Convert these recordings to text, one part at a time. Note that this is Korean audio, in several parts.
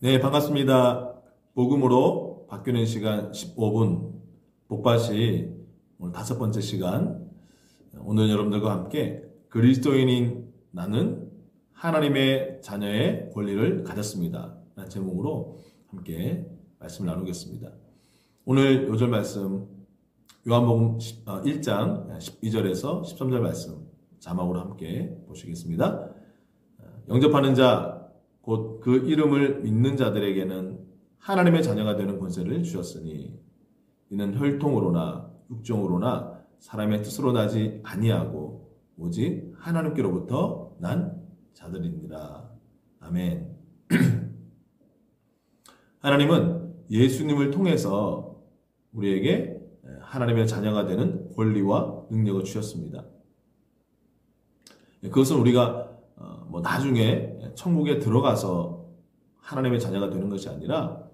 네, 반갑습니다. 복음으로 바뀌는 시간 15분 복받이 오늘 5번째 시간. 오늘 여러분들과 함께 그리스도인인 나는 하나님의 자녀의 권리를 가졌습니다 라는 제목으로 함께 말씀을 나누겠습니다. 오늘 요절 말씀 요한복음 1장 12절에서 13절 말씀 자막으로 함께 보시겠습니다. 영접하는 자 곧 그 이름을 믿는 자들에게는 하나님의 자녀가 되는 권세를 주셨으니 이는 혈통으로나 육종으로나 사람의 뜻으로 나지 아니하고 오직 하나님께로부터 난 자들이니라. 아멘. 하나님은 예수님을 통해서 우리에게 하나님의 자녀가 되는 권리와 능력을 주셨습니다. 그것은 우리가 나중에 천국에 들어가서 하나님의 자녀가 되는 것이 아니라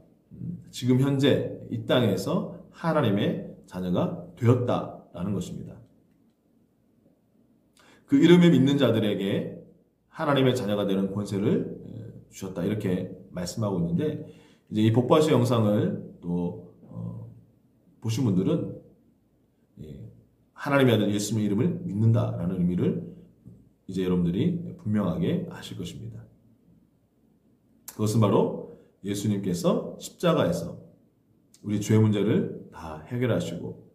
지금 현재 이 땅에서 하나님의 자녀가 되었다라는 것입니다. 그 이름에 믿는 자들에게 하나님의 자녀가 되는 권세를 주셨다 이렇게 말씀하고 있는데, 이제 이 복받이 영상을 또 보신 분들은 하나님의 아들 예수님의 이름을 믿는다라는 의미를 이제 여러분들이 분명하게 아실 것입니다. 그것은 바로 예수님께서 십자가에서 우리 죄의 문제를 다 해결하시고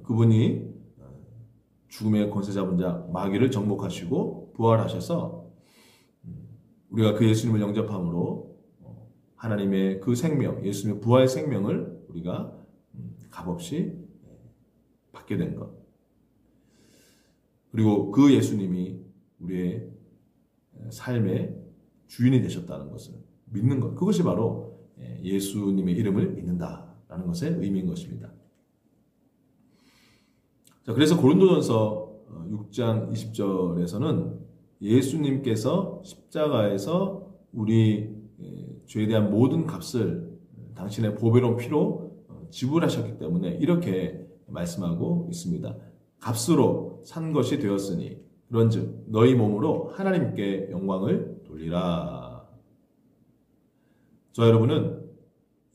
그분이 죽음의 권세 잡은 자 마귀를 정복하시고 부활하셔서 우리가 그 예수님을 영접함으로 하나님의 그 생명, 예수님의 부활 생명을 우리가 값없이 받게 된 것, 그리고 그 예수님이 우리의 삶의 주인이 되셨다는 것을 믿는 것, 그것이 바로 예수님의 이름을 믿는다라는 것의 의미인 것입니다. 자, 그래서 고린도전서 6장 20절에서는 예수님께서 십자가에서 우리 죄에 대한 모든 값을 당신의 보배로운 피로 지불하셨기 때문에 이렇게 말씀하고 있습니다. 값으로 산 것이 되었으니 그런즉 너희 몸으로 하나님께 영광을 돌리라. 저 여러분은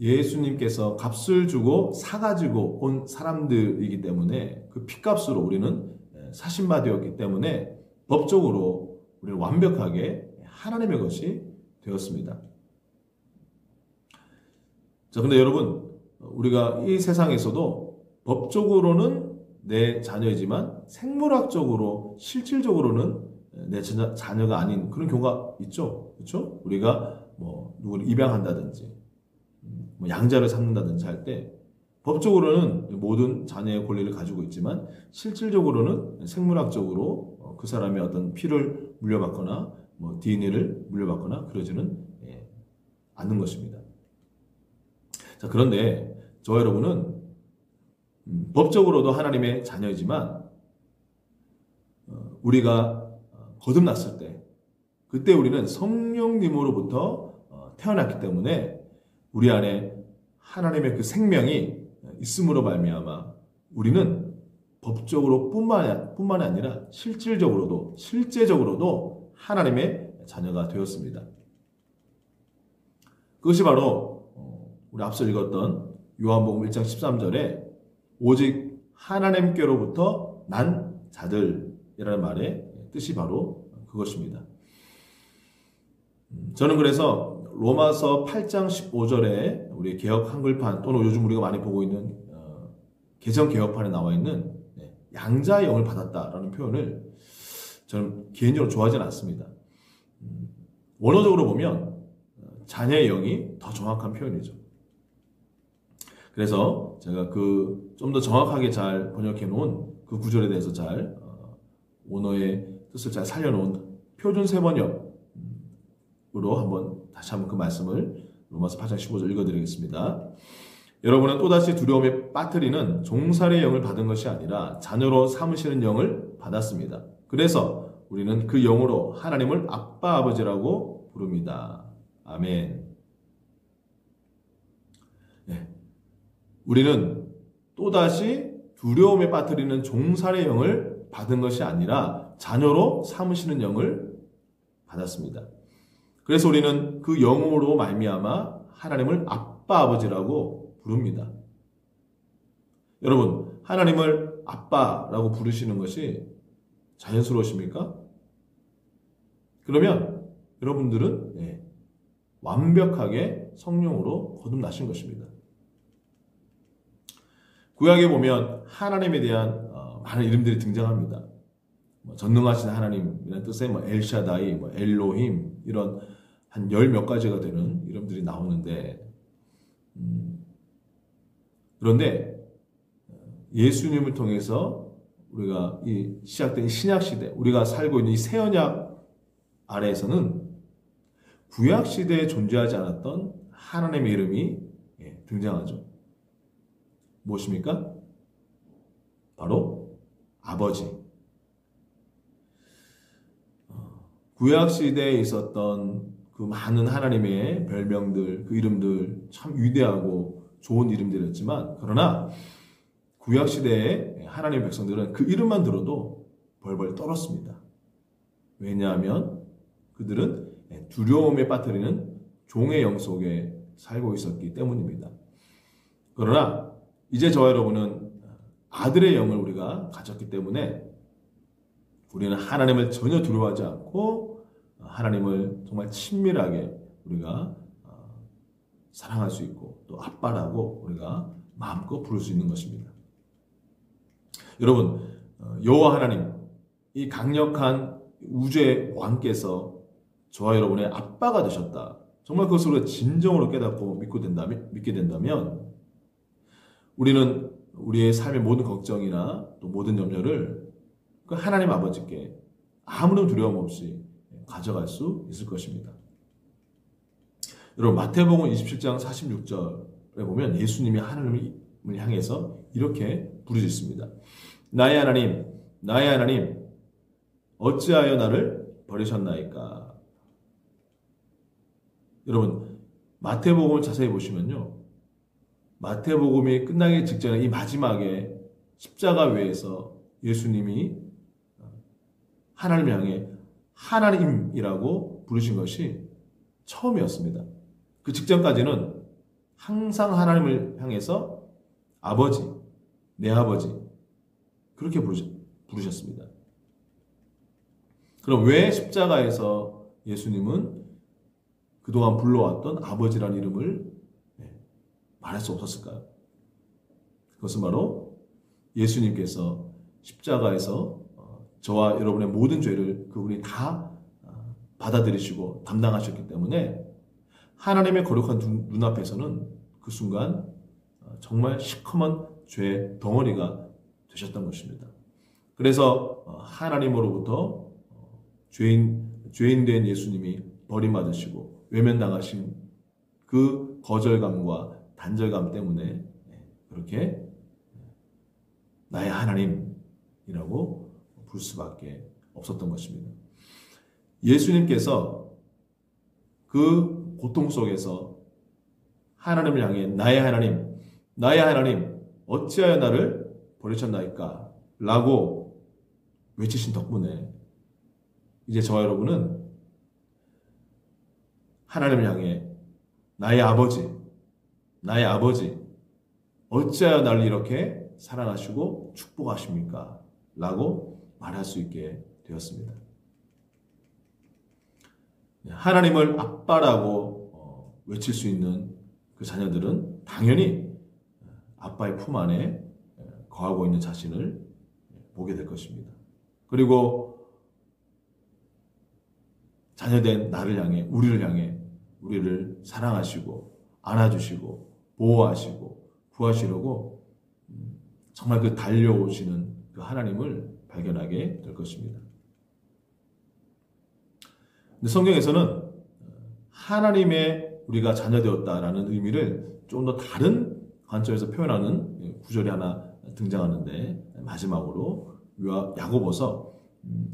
예수님께서 값을 주고 사가지고 온 사람들이기 때문에 그 피값으로 우리는 사신 바 되었기 때문에 법적으로 우리는 완벽하게 하나님의 것이 되었습니다. 자, 근데 여러분, 우리가 이 세상에서도 법적으로는 내 자녀이지만 생물학적으로 실질적으로는 내 자녀가 아닌 그런 경우가 있죠. 그렇죠? 우리가 누구를 입양한다든지 양자를 삼는다든지 할 때 법적으로는 모든 자녀의 권리를 가지고 있지만 실질적으로는 생물학적으로 그 사람의 어떤 피를 물려받거나 DNA를 물려받거나 그러지는 않는 것입니다. 자, 그런데 저 여러분은 법적으로도 하나님의 자녀이지만 우리가 거듭났을 때 그때 우리는 성령님으로부터 태어났기 때문에 우리 안에 하나님의 그 생명이 있음으로 말미암아 우리는 법적으로 뿐만이 아니라 실제적으로도 하나님의 자녀가 되었습니다. 그것이 바로 우리 앞서 읽었던 요한복음 1장 13절에 오직 하나님께로부터 난 자들이라는 말의 뜻이 바로 그것입니다. 저는 그래서 로마서 8장 15절에 우리 개역 한글판 또는 요즘 우리가 많이 보고 있는 개정 개역판에 나와 있는 양자의 영을 받았다라는 표현을 저는 개인적으로 좋아하지는 않습니다. 원어적으로 보면 자녀의 영이 더 정확한 표현이죠. 그래서 제가 좀 더 정확하게 잘 번역해 놓은 그 구절에 대해서 잘 원어의 뜻을 잘 살려놓은 표준 세번역으로 다시 한번 그 말씀을 로마서 8장 15절 읽어드리겠습니다. 여러분은 또다시 두려움에 빠뜨리는 종살이의 영을 받은 것이 아니라 자녀로 삼으시는 영을 받았습니다. 그래서 우리는 그 영으로 하나님을 아빠 아버지라고 부릅니다. 아멘. 네. 우리는 또다시 두려움에 빠뜨리는 종살이의 영을 받은 것이 아니라 자녀로 삼으시는 영을 받았습니다. 그래서 우리는 그 영으로 말미암아 하나님을 아빠 아버지라고 부릅니다. 여러분, 하나님을 아빠라고 부르시는 것이 자연스러우십니까? 그러면 여러분들은 완벽하게 성령으로 거듭나신 것입니다. 구약에 보면 하나님에 대한 많은 이름들이 등장합니다. 전능하신 하나님이라는 뜻의 엘샤다이, 엘로힘 이런 한 열 몇 가지가 되는 이름들이 나오는데 그런데 예수님을 통해서 우리가 이 시작된 신약 시대, 우리가 살고 있는 이 새 언약 아래에서는 구약 시대에 존재하지 않았던 하나님의 이름이 등장하죠. 무엇입니까? 바로 아버지. 구약 시대에 있었던 그 많은 하나님의 별명들, 그 이름들 참 위대하고 좋은 이름들이었지만, 그러나 구약 시대의 하나님의 백성들은 그 이름만 들어도 벌벌 떨었습니다. 왜냐하면 그들은 두려움에 빠뜨리는 종의 영 속에 살고 있었기 때문입니다. 그러나 이제 저와 여러분은 아들의 영을 우리가 가졌기 때문에 우리는 하나님을 전혀 두려워하지 않고 하나님을 정말 친밀하게 우리가 사랑할 수 있고 또 아빠라고 우리가 마음껏 부를 수 있는 것입니다. 여러분, 여호와 하나님, 이 강력한 우주의 왕께서 저와 여러분의 아빠가 되셨다. 정말 그것을 진정으로 깨닫고 믿게 된다면 우리는 우리의 삶의 모든 걱정이나 또 모든 염려를 그 하나님 아버지께 아무런 두려움 없이 가져갈 수 있을 것입니다. 여러분, 마태복음 27장 46절에 보면 예수님이 하나님을 향해서 이렇게 부르짖습니다. 나의 하나님, 나의 하나님, 어찌하여 나를 버리셨나이까? 여러분, 마태복음을 자세히 보시면요, 마태복음이 끝나기 직전에 이 마지막에 십자가 위에서 예수님이 하나님을 향해 하나님이라고 부르신 것이 처음이었습니다. 그 직전까지는 항상 하나님을 향해서 아버지, 내 아버지 그렇게 부르셨습니다. 그럼 왜 십자가에서 예수님은 그동안 불러왔던 아버지라는 이름을 말할 수 없었을까요? 그것은 바로 예수님께서 십자가에서 저와 여러분의 모든 죄를 그분이 다 받아들이시고 담당하셨기 때문에 하나님의 거룩한 눈앞에서는 그 순간 정말 시커먼 죄 덩어리가 되셨던 것입니다. 그래서 하나님으로부터 죄인 된 예수님이 버림받으시고 외면당하신 그 거절감과 단절감 때문에 그렇게 나의 하나님이라고 부를 수밖에 없었던 것입니다. 예수님께서 그 고통 속에서 하나님을 향해 나의 하나님, 나의 하나님, 어찌하여 나를 버리셨나이까? 라고 외치신 덕분에 이제 저와 여러분은 하나님을 향해 나의 아버지, 나의 아버지, 어찌하여 나를 이렇게 사랑하시고 축복하십니까? 라고 말할 수 있게 되었습니다. 하나님을 아빠라고 외칠 수 있는 그 자녀들은 당연히 아빠의 품 안에 거하고 있는 자신을 보게 될 것입니다. 그리고 자녀된 나를 향해, 우리를 사랑하시고 안아주시고 보호하시고 구하시려고 정말 그 달려오시는 그 하나님을 발견하게 될 것입니다. 근데 성경에서는 하나님의 우리가 자녀되었다라는 의미를 좀 더 다른 관점에서 표현하는 구절이 하나 등장하는데, 마지막으로 야고보서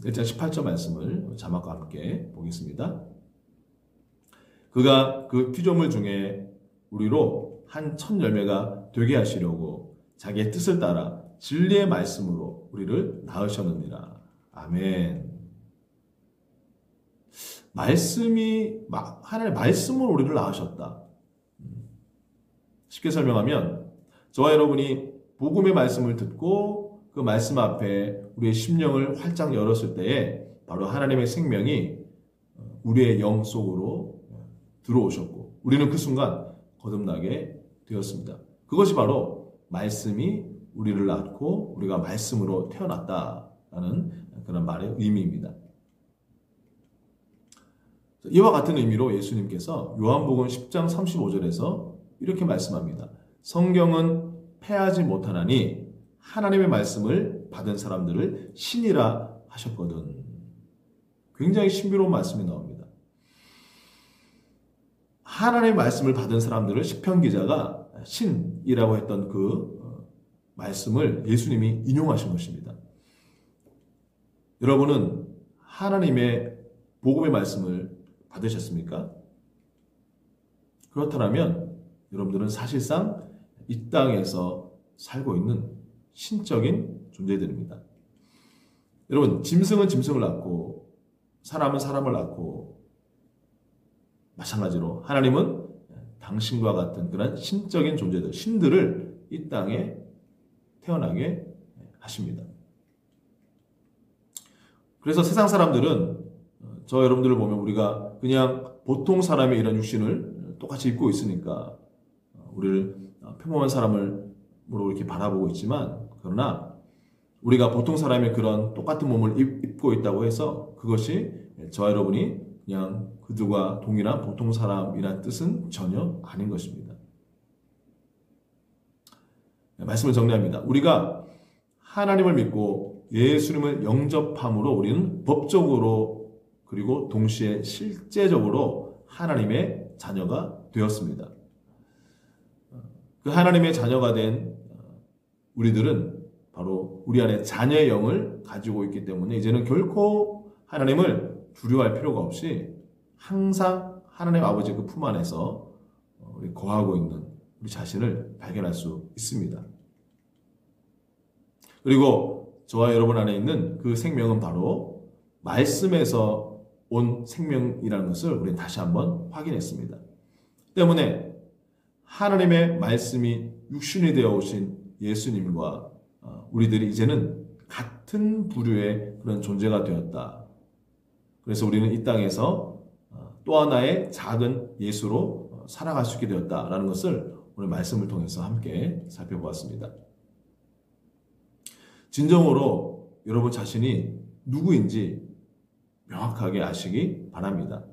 1장 18절 말씀을 자막과 함께 보겠습니다. 그가 그 피조물 중에 우리로 한 첫 열매가 되게 하시려고 자기의 뜻을 따라 진리의 말씀으로 우리를 낳으셨느니라. 아멘. 하나님의 말씀으로 우리를 낳으셨다. 쉽게 설명하면 저와 여러분이 복음의 말씀을 듣고 그 말씀 앞에 우리의 심령을 활짝 열었을 때에 바로 하나님의 생명이 우리의 영 속으로 들어오셨고 우리는 그 순간 거듭나게 되었습니다. 그것이 바로 말씀이 우리를 낳고 우리가 말씀으로 태어났다라는 그런 말의 의미입니다. 이와 같은 의미로 예수님께서 요한복음 10장 35절에서 이렇게 말씀합니다. 성경은 패하지 못하나니 하나님의 말씀을 받은 사람들을 신이라 하셨거든. 굉장히 신비로운 말씀이 나옵니다. 하나님의 말씀을 받은 사람들을 시편 기자가 신이라고 했던 그 말씀을 예수님이 인용하신 것입니다. 여러분은 하나님의 복음의 말씀을 받으셨습니까? 그렇다면 여러분들은 사실상 이 땅에서 살고 있는 신적인 존재들입니다. 여러분, 짐승은 짐승을 낳고 사람은 사람을 낳고 마찬가지로 하나님은 당신과 같은 그런 신적인 존재들, 신들을 이 땅에 태어나게 하십니다. 그래서 세상 사람들은 저 여러분들을 보면 우리가 그냥 보통 사람의 이런 육신을 똑같이 입고 있으니까 우리를 평범한 사람으로 이렇게 바라보고 있지만 그러나 우리가 보통 사람의 그런 똑같은 몸을 입고 있다고 해서 그것이 저와 여러분이 그냥 그들과 동일한 보통 사람이란 뜻은 전혀 아닌 것입니다. 말씀을 정리합니다. 우리가 하나님을 믿고 예수님을 영접함으로 우리는 법적으로 그리고 동시에 실제적으로 하나님의 자녀가 되었습니다. 그 하나님의 자녀가 된 우리들은 바로 우리 안에 자녀의 영을 가지고 있기 때문에 이제는 결코 하나님을 두려워할 필요가 없이 항상 하나님 아버지의 그 품 안에서 우리 거하고 있는 우리 자신을 발견할 수 있습니다. 그리고 저와 여러분 안에 있는 그 생명은 바로 말씀에서 온 생명이라는 것을 우리는 다시 한번 확인했습니다. 때문에 하나님의 말씀이 육신이 되어 오신 예수님과 우리들이 이제는 같은 부류의 그런 존재가 되었다. 그래서 우리는 이 땅에서 또 하나의 작은 예수로 살아갈 수 있게 되었다라는 것을 오늘 말씀을 통해서 함께 살펴보았습니다. 진정으로 여러분 자신이 누구인지 명확하게 아시기 바랍니다.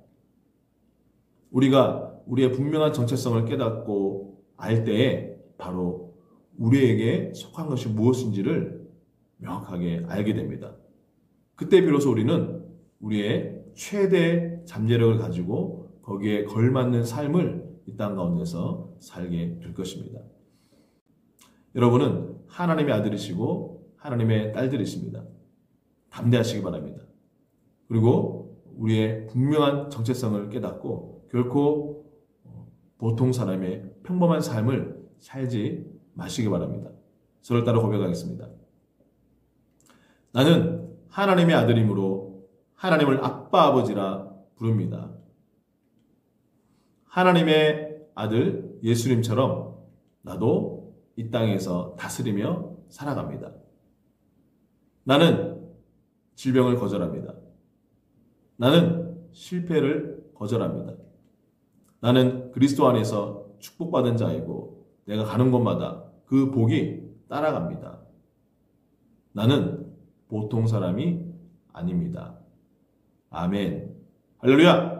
우리가 우리의 분명한 정체성을 깨닫고 알 때에 바로 우리에게 속한 것이 무엇인지를 명확하게 알게 됩니다. 그때 비로소 우리는 우리의 최대 잠재력을 가지고 거기에 걸맞는 삶을 이 땅 가운데서 살게 될 것입니다. 여러분은 하나님의 아들이시고 하나님의 딸들이십니다. 담대하시기 바랍니다. 그리고 우리의 분명한 정체성을 깨닫고 결코 보통 사람의 평범한 삶을 살지 마시기 바랍니다. 저를 따라 고백하겠습니다. 나는 하나님의 아들이므로 하나님을 아빠 아버지라 부릅니다. 하나님의 아들 예수님처럼 나도 이 땅에서 다스리며 살아갑니다. 나는 질병을 거절합니다. 나는 실패를 거절합니다. 나는 그리스도 안에서 축복받은 자이고 내가 가는 곳마다 그 복이 따라갑니다. 나는 보통 사람이 아닙니다. 아멘. 할렐루야!